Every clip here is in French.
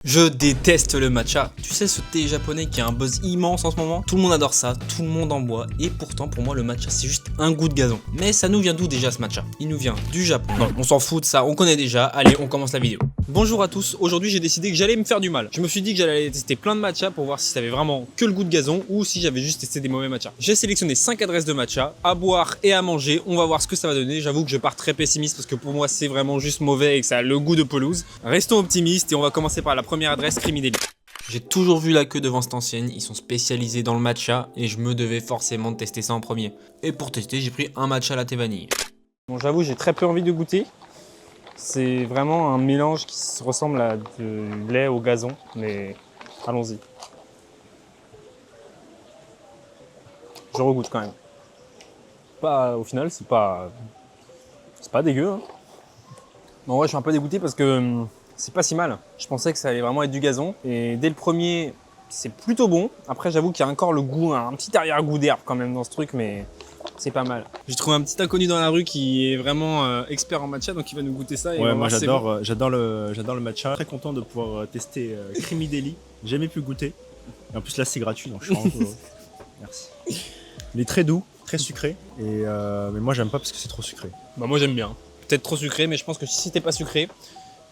Je déteste le matcha. Tu sais, ce thé japonais qui a un buzz immense en ce moment? Tout le monde adore ça, tout le monde en boit. Et pourtant, pour moi, le matcha, c'est juste un goût de gazon. Mais ça nous vient d'où déjà ce matcha? Il nous vient du Japon. Non, on s'en fout de ça, on connaît déjà. Allez, on commence la vidéo. Bonjour à tous. Aujourd'hui, j'ai décidé que j'allais me faire du mal. Je me suis dit que j'allais tester plein de matcha pour voir si ça avait vraiment que le goût de gazon ou si j'avais juste testé des mauvais matchas. J'ai sélectionné 5 adresses de matcha à boire et à manger. On va voir ce que ça va donner. J'avoue que je pars très pessimiste parce que pour moi, c'est vraiment juste mauvais et que ça a le goût de pelouse. Restons optimistes et on va commencer par la première adresse, Creamy Deli. J'ai toujours vu la queue devant cette ancienne, ils sont spécialisés dans le matcha et je me devais forcément de tester ça en premier. Et pour tester, j'ai pris un matcha latte vanille. Bon, j'avoue, j'ai très peu envie de goûter. C'est vraiment un mélange qui ressemble à du lait au gazon, mais allons-y. Je regoute quand même. Au final, c'est pas dégueu. Hein. Bon, ouais, je suis un peu dégoûté parce que c'est pas si mal. Je pensais que ça allait vraiment être du gazon. Et dès le premier, c'est plutôt bon. Après, j'avoue qu'il y a encore le goût, un petit arrière-goût d'herbe quand même dans ce truc, mais c'est pas mal. J'ai trouvé un petit inconnu dans la rue qui est vraiment expert en matcha, donc il va nous goûter ça. Et ouais, moi j'adore le matcha. Très content de pouvoir tester Creamy Deli. J'ai jamais pu goûter. Et en plus là c'est gratuit, donc je suis vraiment heureux. Merci. Il est très doux, très sucré. Mais moi j'aime pas parce que c'est trop sucré. Bah moi j'aime bien. Peut-être trop sucré, mais je pense que si c'était pas sucré,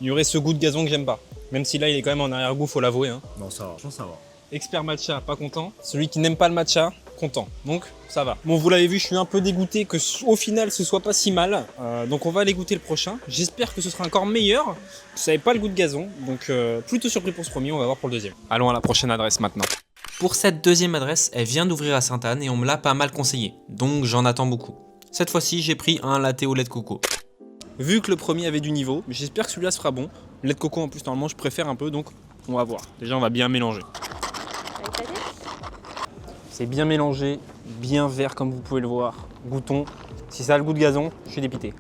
il y aurait ce goût de gazon que j'aime pas. Même si là il est quand même en arrière-goût, faut l'avouer. Hein. Non, ça va, je pense que ça va. Expert matcha, pas content. Celui qui n'aime pas le matcha, content. Donc ça va. Bon, vous l'avez vu, je suis un peu dégoûté que au final ce soit pas si mal. Donc on va aller goûter le prochain. J'espère que ce sera encore meilleur. Ça n'avait pas le goût de gazon. Donc plutôt surpris pour ce premier, on va voir pour le deuxième. Allons à la prochaine adresse maintenant. Pour cette deuxième adresse, elle vient d'ouvrir à Sainte-Anne et on me l'a pas mal conseillé. Donc j'en attends beaucoup. Cette fois-ci, j'ai pris un latte au lait de coco. Vu que le premier avait du niveau, j'espère que celui-là sera bon. Le lait de coco en plus, normalement, je préfère un peu, donc on va voir. Déjà, on va bien mélanger. C'est bien mélangé, bien vert comme vous pouvez le voir. Goûtons. Si ça a le goût de gazon, je suis dépité.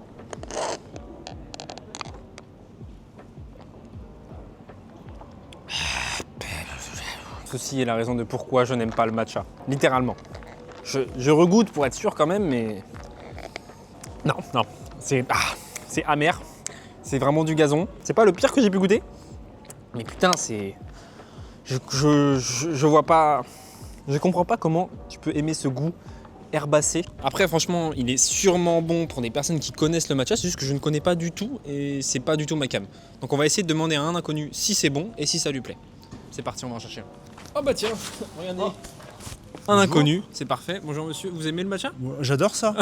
Ceci est la raison de pourquoi je n'aime pas le matcha. Littéralement. Je regoute pour être sûr quand même, mais... Non. C'est amer. C'est vraiment du gazon. C'est pas le pire que j'ai pu goûter. Mais putain, c'est... Je vois pas... Je comprends pas comment tu peux aimer ce goût herbacé. Après, franchement, il est sûrement bon pour des personnes qui connaissent le matcha. C'est juste que je ne connais pas du tout et c'est pas du tout ma came. Donc on va essayer de demander à un inconnu si c'est bon et si ça lui plaît. C'est parti, on va en chercher un. Oh bah tiens, regardez. Oh. Un inconnu, c'est parfait. Bonjour monsieur, vous aimez le matcha? J'adore ça.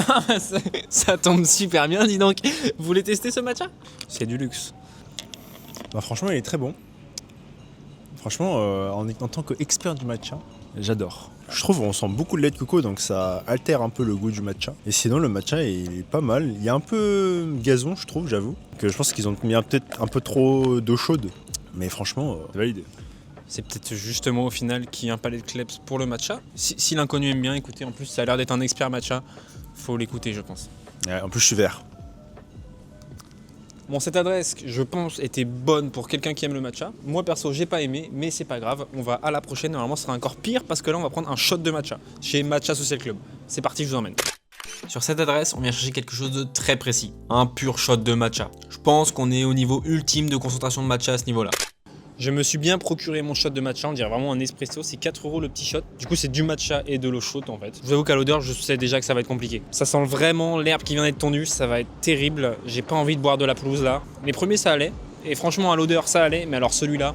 Ça tombe super bien, dis donc. Vous voulez tester ce matcha? C'est du luxe. Bah franchement il est très bon. Franchement, en tant qu'expert du matcha, j'adore. Je trouve qu'on sent beaucoup de lait de coco, donc ça altère un peu le goût du matcha. Et sinon le matcha il est pas mal. Il y a un peu gazon je trouve, j'avoue. Que je pense qu'ils ont mis peut-être un peu trop d'eau chaude. Mais franchement, c'est validé. C'est peut-être justement au final qui un palais de kleps pour le matcha. Si l'inconnu aime bien, écoutez, en plus ça a l'air d'être un expert matcha, faut l'écouter je pense. Ouais, en plus je suis vert. Bon, cette adresse, je pense, était bonne pour quelqu'un qui aime le matcha. Moi perso, j'ai pas aimé, mais c'est pas grave. On va à la prochaine, normalement ce sera encore pire parce que là on va prendre un shot de matcha chez Matcha Social Club. C'est parti, je vous emmène. Sur cette adresse, on vient chercher quelque chose de très précis. Un pur shot de matcha. Je pense qu'on est au niveau ultime de concentration de matcha à ce niveau-là. Je me suis bien procuré mon shot de matcha, on dirait vraiment un espresso, c'est 4 € le petit shot. Du coup c'est du matcha et de l'eau chaude en fait. Je vous avoue qu'à l'odeur je sais déjà que ça va être compliqué. Ça sent vraiment l'herbe qui vient d'être tondue, ça va être terrible. J'ai pas envie de boire de la pelouse là. Les premiers ça allait, et franchement à l'odeur ça allait, mais alors celui-là,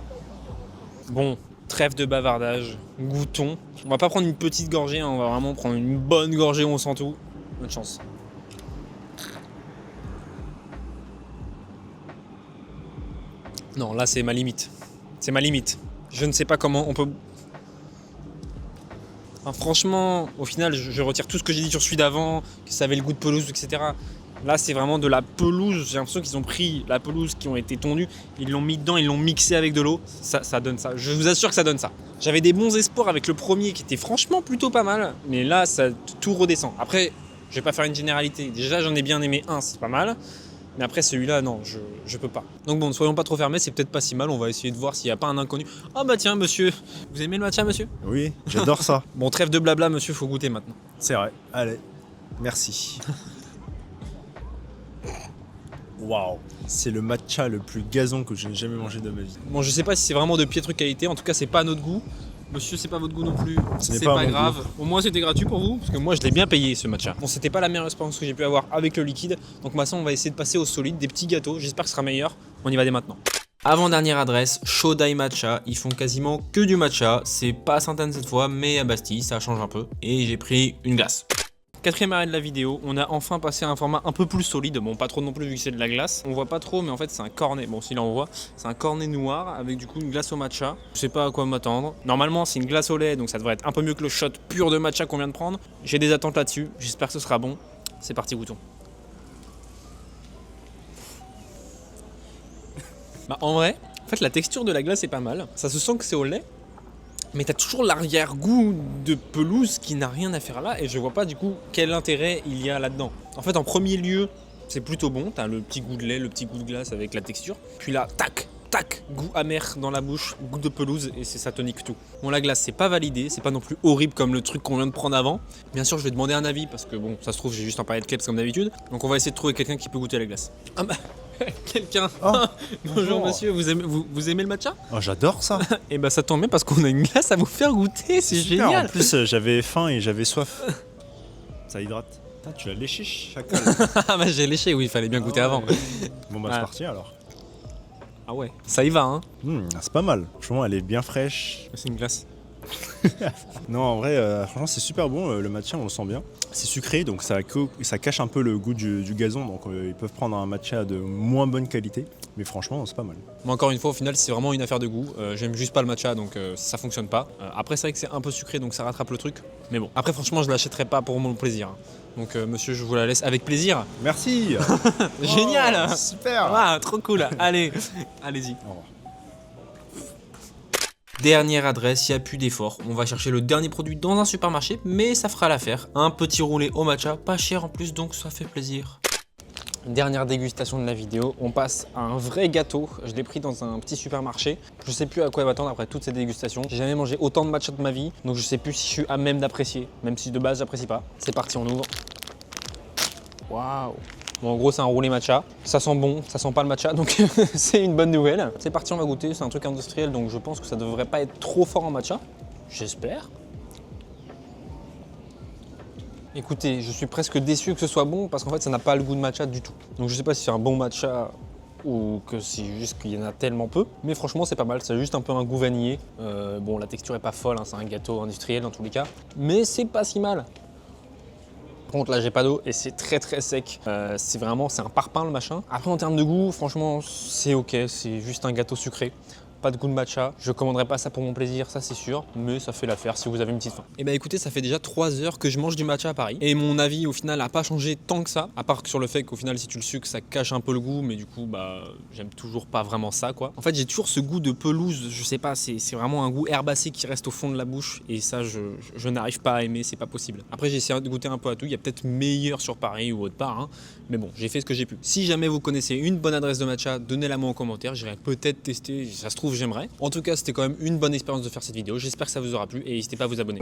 bon, trêve de bavardage, goûtons. On va pas prendre une petite gorgée, hein, on va vraiment prendre une bonne gorgée où on sent tout. Bonne chance. Non là c'est ma limite. C'est ma limite. Je ne sais pas comment on peut... Enfin, franchement, au final, je retire tout ce que j'ai dit sur celui d'avant, que ça avait le goût de pelouse, etc. Là, c'est vraiment de la pelouse. J'ai l'impression qu'ils ont pris la pelouse qui ont été tondues, ils l'ont mis dedans, ils l'ont mixé avec de l'eau. Ça donne ça. Je vous assure que ça donne ça. J'avais des bons espoirs avec le premier qui était franchement plutôt pas mal, mais là, ça tout redescend. Après, je vais pas faire une généralité. Déjà, j'en ai bien aimé un, c'est pas mal. Mais après celui-là, non, je peux pas. Donc bon, ne soyons pas trop fermés, c'est peut-être pas si mal. On va essayer de voir s'il n'y a pas un inconnu. Ah bah tiens, monsieur, vous aimez le matcha, monsieur? Oui, j'adore ça. Bon, trêve de blabla, monsieur, faut goûter maintenant. C'est vrai. Allez, merci. Waouh. C'est le matcha le plus gazon que je n'ai jamais mangé de ma vie. Bon, je sais pas si c'est vraiment de piètre qualité, en tout cas c'est pas à notre goût. Monsieur, c'est pas votre goût non plus, Ce n'est c'est pas à pas mon grave. Au moins c'était gratuit pour vous, parce que moi je l'ai bien payé ce matcha. Bon, c'était pas la meilleure expérience que j'ai pu avoir avec le liquide, donc maintenant on va essayer de passer au solide, des petits gâteaux, j'espère que ce sera meilleur. On y va dès maintenant. Avant-dernière adresse, Shodai Matcha, ils font quasiment que du matcha, c'est pas à Sainte-Anne cette fois, mais à Bastille, ça change un peu, et j'ai pris une glace. Quatrième arrêt de la vidéo, on a enfin passé à un format un peu plus solide, bon pas trop non plus vu que c'est de la glace, on voit pas trop mais en fait c'est un cornet, bon si là on voit, c'est un cornet noir avec du coup une glace au matcha, je sais pas à quoi m'attendre, normalement c'est une glace au lait donc ça devrait être un peu mieux que le shot pur de matcha qu'on vient de prendre, j'ai des attentes là-dessus, j'espère que ce sera bon, c'est parti goûtons. Bah en vrai, en fait la texture de la glace est pas mal, ça se sent que c'est au lait, mais t'as toujours l'arrière-goût de pelouse qui n'a rien à faire là et je vois pas du coup quel intérêt il y a là-dedans. En fait en premier lieu c'est plutôt bon, t'as le petit goût de lait, le petit goût de glace avec la texture. Puis là, tac, tac, goût amer dans la bouche, goût de pelouse et c'est ça tonique tout. Bon la glace c'est pas validé, c'est pas non plus horrible comme le truc qu'on vient de prendre avant. Bien sûr je vais demander un avis parce que bon ça se trouve j'ai juste un paquet de kleps comme d'habitude. Donc on va essayer de trouver quelqu'un qui peut goûter la glace. Ah bah quelqu'un. Oh, bonjour monsieur, vous aimez le matcha? Oh, j'adore ça. Et bah ça tombe bien parce qu'on a une glace à vous faire goûter, c'est Super. génial. En plus, j'avais faim et j'avais soif. Ça hydrate. Putain, tu l'as léché, chacal. Ah bah j'ai léché, oui, il fallait bien goûter avant. Bon bah Ah. c'est parti alors. Ah ouais, ça y va hein. C'est pas mal. Franchement, elle est bien fraîche. C'est une glace. Non, en vrai, franchement, c'est super bon. Le matcha, on le sent bien. C'est sucré, donc ça cache un peu le goût du gazon. Donc ils peuvent prendre un matcha de moins bonne qualité. Mais franchement, c'est pas mal. Mais encore une fois, au final, c'est vraiment une affaire de goût. J'aime juste pas le matcha, donc ça fonctionne pas. Après, c'est vrai que c'est un peu sucré, donc ça rattrape le truc. Mais bon, après, franchement, je l'achèterai pas pour mon plaisir. Donc monsieur, je vous la laisse avec plaisir. Merci. Génial. Oh, super. Ah, trop cool. Allez, allez-y. Au revoir. Dernière adresse, il n'y a plus d'effort. On va chercher le dernier produit dans un supermarché, mais ça fera l'affaire. Un petit roulé au matcha, pas cher en plus, donc ça fait plaisir. Dernière dégustation de la vidéo, on passe à un vrai gâteau. Je l'ai pris dans un petit supermarché. Je sais plus à quoi m'attendre après toutes ces dégustations. J'ai jamais mangé autant de matcha de ma vie, donc je sais plus si je suis à même d'apprécier, même si de base j'apprécie pas. C'est parti, on ouvre. Waouh! Bon, en gros, c'est un roulé matcha. Ça sent bon, ça sent pas le matcha, donc c'est une bonne nouvelle. C'est parti, on va goûter. C'est un truc industriel, donc je pense que ça devrait pas être trop fort en matcha. J'espère. Écoutez, je suis presque déçu que ce soit bon parce qu'en fait, ça n'a pas le goût de matcha du tout. Donc, je sais pas si c'est un bon matcha ou que c'est juste qu'il y en a tellement peu. Mais franchement, c'est pas mal. C'est juste un peu un goût vanillé. Bon, la texture est pas folle, hein, c'est un gâteau industriel dans tous les cas. Mais c'est pas si mal. Par contre là j'ai pas d'eau et c'est très sec, c'est un parpaing le machin. Après en termes de goût franchement c'est ok, c'est juste un gâteau sucré. Pas de goût de matcha, je commanderai pas ça pour mon plaisir, ça c'est sûr, mais ça fait l'affaire si vous avez une petite faim. Et bah écoutez, ça fait déjà 3 heures que je mange du matcha à Paris et mon avis au final a pas changé tant que ça, à part que sur le fait qu'au final si tu le sucres ça cache un peu le goût, mais du coup bah j'aime toujours pas vraiment ça quoi. En fait j'ai toujours ce goût de pelouse, je sais pas, c'est vraiment un goût herbacé qui reste au fond de la bouche et ça je n'arrive pas à aimer, c'est pas possible. Après j'ai essayé de goûter un peu à tout, il y a peut-être meilleur sur Paris ou autre part, hein, mais bon j'ai fait ce que j'ai pu. Si jamais vous connaissez une bonne adresse de matcha, donnez-la moi en commentaire, j'irai peut-être tester, ça se trouve j'aimerais. En tout cas c'était quand même une bonne expérience de faire cette vidéo, j'espère que ça vous aura plu et n'hésitez pas à vous abonner.